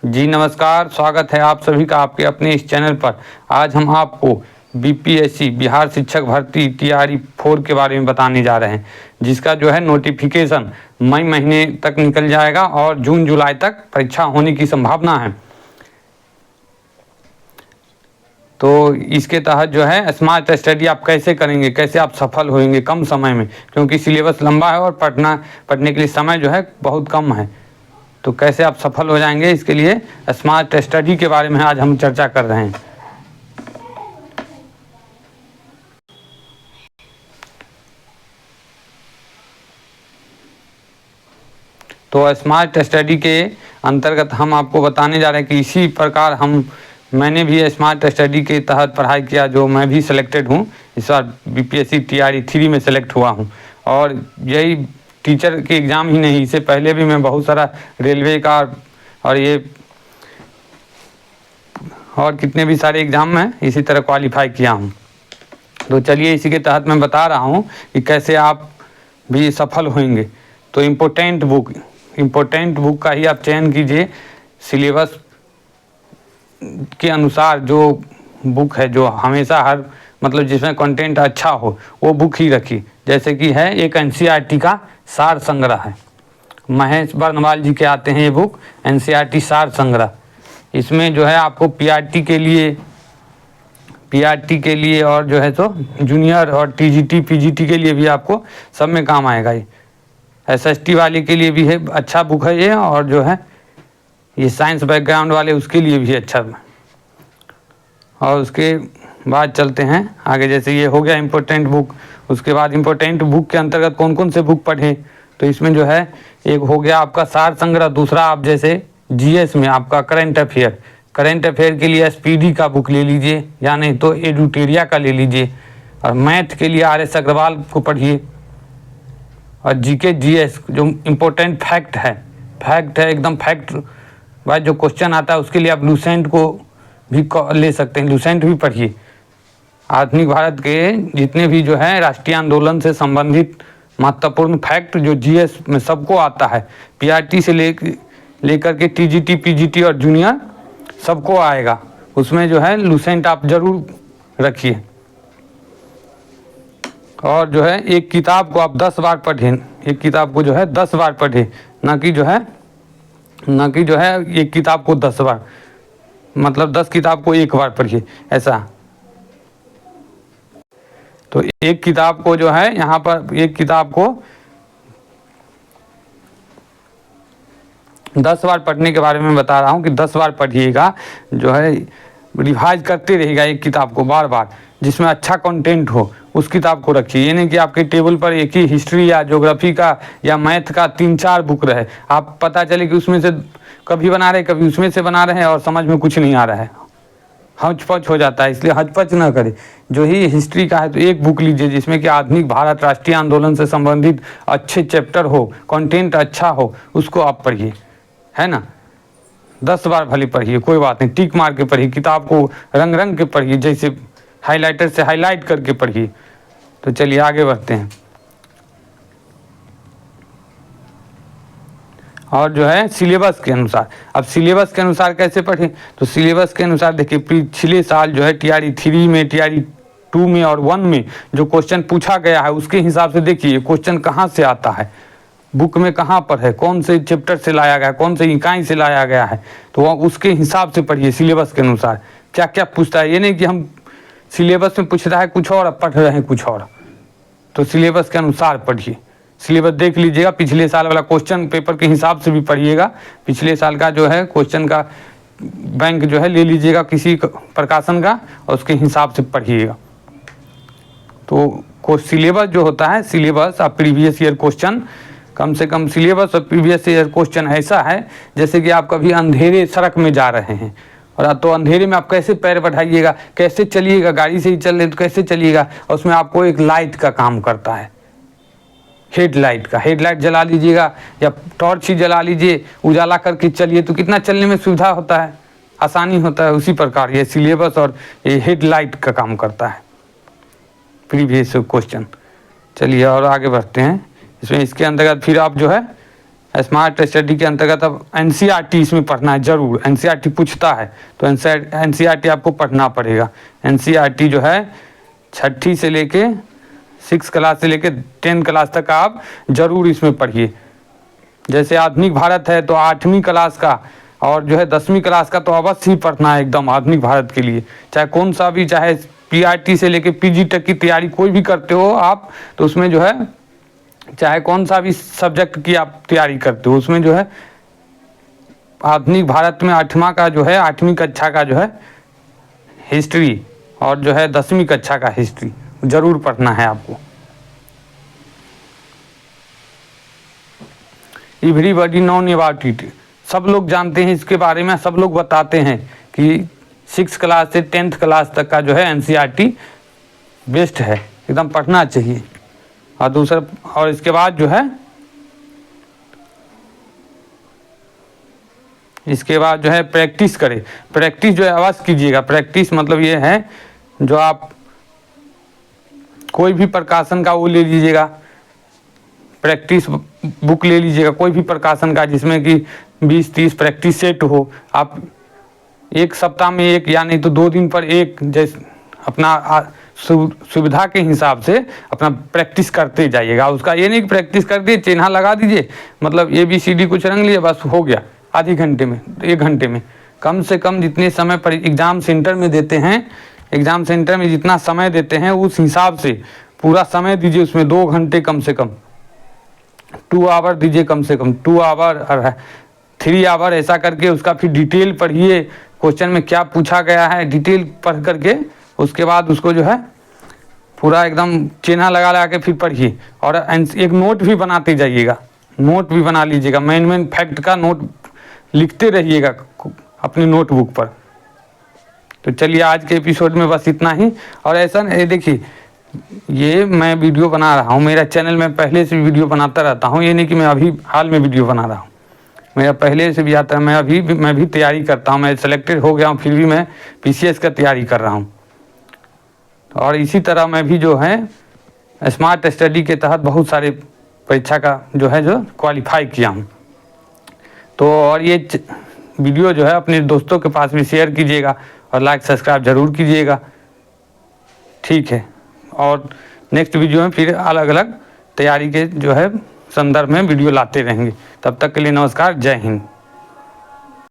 जी नमस्कार, स्वागत है आप सभी का आपके अपने इस चैनल पर। आज हम आपको बीपीएससी बिहार शिक्षक भर्ती टीआरई 4 के बारे में बताने जा रहे हैं, जिसका जो है नोटिफिकेशन मई महीने तक निकल जाएगा और जून जुलाई तक परीक्षा होने की संभावना है। तो इसके तहत जो है स्मार्ट स्टडी आप कैसे करेंगे, कैसे आप सफल होंगे कम समय में, क्योंकि सिलेबस लंबा है और पढ़ने के लिए समय जो है बहुत कम है। तो कैसे आप सफल हो जाएंगे, इसके लिए स्मार्ट स्टडी के बारे में आज हम चर्चा कर रहे हैं। तो स्मार्ट स्टडी के अंतर्गत हम आपको बताने जा रहे हैं कि इसी प्रकार मैंने भी स्मार्ट स्टडी के तहत पढ़ाई किया, जो मैं भी सिलेक्टेड हूँ। इस बार बीपीएससी टीआरई 3 में सेलेक्ट हुआ हूँ। और यही टीचर के एग्ज़ाम ही नहीं, इससे पहले भी मैं बहुत सारा रेलवे का और ये और कितने भी सारे एग्ज़ाम में इसी तरह क्वालिफाई किया हूँ। तो चलिए इसी के तहत मैं बता रहा हूँ कि कैसे आप भी सफल होंगे। तो इम्पोर्टेंट बुक का ही आप चयन कीजिए। सिलेबस के अनुसार जो बुक है, जो हमेशा हर जिसमें कंटेंट अच्छा हो, वो बुक ही रखिए। जैसे कि है एक एनसीईआरटी का सार संग्रह है, महेश बर्नवाल जी के आते हैं ये बुक, एनसीईआरटी सार संग्रह। इसमें जो है आपको पीआरटी के लिए और जो है तो जूनियर और टीजीटी पीजीटी के लिए भी आपको सब में काम आएगा। ये एसएसटी वाले के लिए भी है, अच्छा बुक है ये। और जो है ये साइंस बैकग्राउंड वाले उसके लिए भी अच्छा है। और उसके बाद चलते हैं आगे। जैसे ये हो गया इम्पोर्टेंट बुक। उसके बाद इम्पोर्टेंट बुक के अंतर्गत कौन कौन से बुक पढ़ें, तो इसमें जो है एक हो गया आपका सार संग्रह। दूसरा आप जैसे जीएस में आपका करंट अफेयर के लिए एसपीडी का बुक ले लीजिए, या नहीं तो एडुटेरिया का ले लीजिए। और मैथ के लिए आर एस अग्रवाल को पढ़िए। और जीके जीएस जो इम्पोर्टेंट फैक्ट है एकदम फैक्ट वाइज जो क्वेश्चन आता है, उसके लिए आप लूसेंट को भी ले सकते हैं, लूसेंट भी पढ़िए। आधुनिक भारत के जितने भी जो है राष्ट्रीय आंदोलन से संबंधित महत्वपूर्ण फैक्ट जो जीएस में सबको आता है, पीआरटी से लेकर के टीजीटी पीजीटी और जूनियर सबको आएगा, उसमें जो है लूसेंट आप जरूर रखिए। और जो है एक किताब को आप 10 बार पढ़ें, एक किताब को जो है 10 बार पढ़ें, ना कि जो है एक किताब को 10 बार, 10 किताब को एक बार पढ़िए, ऐसा। तो एक किताब को जो है यहाँ पर एक किताब को 10 बार पढ़ने के बारे में बता रहा हूँ कि 10 बार पढ़िएगा, जो है रिवाइज करते रहेगा एक किताब को बार बार। जिसमें अच्छा कंटेंट हो उस किताब को रखिए। ये नहीं कि आपके टेबल पर एक ही हिस्ट्री या ज्योग्राफी का या मैथ का 3-4 बुक रहे, आप पता चले कि उसमें से कभी बना रहे कभी उसमें से बना रहे हैं और समझ में कुछ नहीं आ रहा है, हचपच हो जाता है। इसलिए हचपच ना करें। जो ही हिस्ट्री का है तो एक बुक लीजिए जिसमें कि आधुनिक भारत राष्ट्रीय आंदोलन से संबंधित अच्छे चैप्टर हो, कंटेंट अच्छा हो, उसको आप पढ़िए, है ना। 10 बार भले पढ़िए, कोई बात नहीं, टिक मार के पढ़िए, किताब को रंग रंग के पढ़िए, जैसे हाइलाइटर से हाईलाइट करके पढ़िए। तो चलिए आगे बढ़ते हैं। और जो है सिलेबस के अनुसार, अब सिलेबस के अनुसार कैसे पढ़ें, तो सिलेबस के अनुसार देखिए, पिछले साल जो है टीआरई 3 में, टीआरई 2 में और 1 में जो क्वेश्चन पूछा गया है, उसके हिसाब से देखिए क्वेश्चन कहाँ से आता है, बुक में कहाँ पर है, कौन से चैप्टर से लाया गया, कौन से इकाई से लाया गया है। तो उसके हिसाब से पढ़िए सिलेबस के अनुसार क्या क्या पूछता है। ये नहीं कि हम सिलेबस में पूछ रहा है कुछ और, अब पढ़ रहे हैं कुछ और। तो सिलेबस के अनुसार पढ़िए, सिलेबस देख लीजिएगा, पिछले साल वाला क्वेश्चन पेपर के हिसाब से भी पढ़िएगा। पिछले साल का जो है क्वेश्चन का बैंक जो है ले लीजिएगा किसी प्रकाशन का, और उसके हिसाब से पढ़िएगा। तो सिलेबस जो होता है, सिलेबस और प्रीवियस ईयर क्वेश्चन, कम से कम सिलेबस और प्रीवियस ईयर क्वेश्चन ऐसा है जैसे कि आप कभी अंधेरे सड़क में जा रहे हैं, और तो अंधेरे में आप कैसे पैर बढ़ाइएगा, कैसे चलिएगा, गाड़ी से ही चल रहे तो कैसे चलिएगा। और उसमें आपको एक लाइट का काम करता है, हेडलाइट जला लीजिएगा या टॉर्च ही जला लीजिए, उजाला करके चलिए तो कितना चलने में सुविधा होता है, आसानी होता है। उसी प्रकार ये सिलेबस और ये हेडलाइट का काम करता है प्रीवियस क्वेश्चन। चलिए और आगे बढ़ते हैं। इसमें इसके अंतर्गत फिर आप जो है स्मार्ट स्टडी के अंतर्गत अब एनसीईआरटी इसमें पढ़ना है जरूर। एनसीईआरटी पूछता है तो एनसीईआरटी आपको पढ़ना पड़ेगा। एनसीईआरटी जो है 6ठी से लेके 6 क्लास से लेके 10 क्लास तक आप जरूर इसमें पढ़िए। जैसे आधुनिक भारत है तो 8वीं क्लास का और जो है 10वीं क्लास का तो अवश्य ही पढ़ना है एकदम आधुनिक भारत के लिए। चाहे कौन सा भी, चाहे पीआरटी से लेके पीजी तक की तैयारी कोई भी करते हो आप, तो उसमें जो है चाहे कौन सा भी सब्जेक्ट की आप तैयारी करते हो, उसमें जो है आधुनिक भारत में 8वां का जो है 8वीं कक्षा का जो है हिस्ट्री और जो है 10वीं कक्षा का हिस्ट्री जरूर पढ़ना है आपको। एवरीबॉडी नोन अबाउट इट, सब लोग जानते हैं इसके बारे में, सब लोग बताते हैं कि 6 क्लास से 10th क्लास तक का जो है एनसीईआरटी बेस्ट है, एकदम पढ़ना चाहिए। और दूसरा, और इसके बाद जो है प्रैक्टिस करें। प्रैक्टिस जो है अवश्य कीजिएगा। प्रैक्टिस मतलब ये है जो आप कोई भी प्रकाशन का वो ले लीजिएगा, प्रैक्टिस बुक ले लीजिएगा कोई भी प्रकाशन का, जिसमें कि 20-30 प्रैक्टिस सेट हो। आप एक सप्ताह में एक या नहीं तो 2 दिन पर एक, जैसे अपना सुविधा के हिसाब से अपना प्रैक्टिस करते जाइएगा। उसका ये नहीं कि प्रैक्टिस कर दिए, चिन्हा लगा दीजिए, मतलब ABCD कुछ रंग लिए बस हो गया, आधे घंटे में 1 घंटे में। कम से कम जितने समय पर एग्ज़ाम सेंटर में देते हैं, एग्ज़ाम सेंटर में जितना समय देते हैं उस हिसाब से पूरा समय दीजिए। उसमें 2 घंटे कम से कम, 2 आवर दीजिए, कम से कम 2 आवर और 3 आवर, ऐसा करके उसका फिर डिटेल पढ़िए। क्वेश्चन में क्या पूछा गया है डिटेल पढ़ करके उसके बाद उसको जो है पूरा एकदम चिन्हा लगा लगा के फिर पढ़िए। और एक नोट भी बनाते जाइएगा, नोट भी बना लीजिएगा, मेन फैक्ट का नोट लिखते रहिएगा अपनी नोटबुक पर। तो चलिए आज के एपिसोड में बस इतना ही। और ऐसा देखिए, ये मैं वीडियो बना रहा हूँ, मेरा चैनल में पहले से वीडियो बनाता रहता हूँ, ये नहीं कि मैं अभी हाल में वीडियो बना रहा हूँ, मेरा पहले से भी आता है। मैं भी तैयारी करता हूँ, मैं सिलेक्टेड हो गया हूँ, फिर भी मैं PCS का तैयारी कर रहा हूँ। और इसी तरह मैं भी जो है स्मार्ट स्टडी के तहत बहुत सारे परीक्षा का जो क्वालिफाई किया हूँ। तो और ये वीडियो जो है अपने दोस्तों के पास भी शेयर कीजिएगा और लाइक सब्सक्राइब जरूर कीजिएगा, ठीक है। और नेक्स्ट वीडियो में फिर अलग अलग तैयारी के जो है संदर्भ में वीडियो लाते रहेंगे। तब तक के लिए नमस्कार, जय हिंद।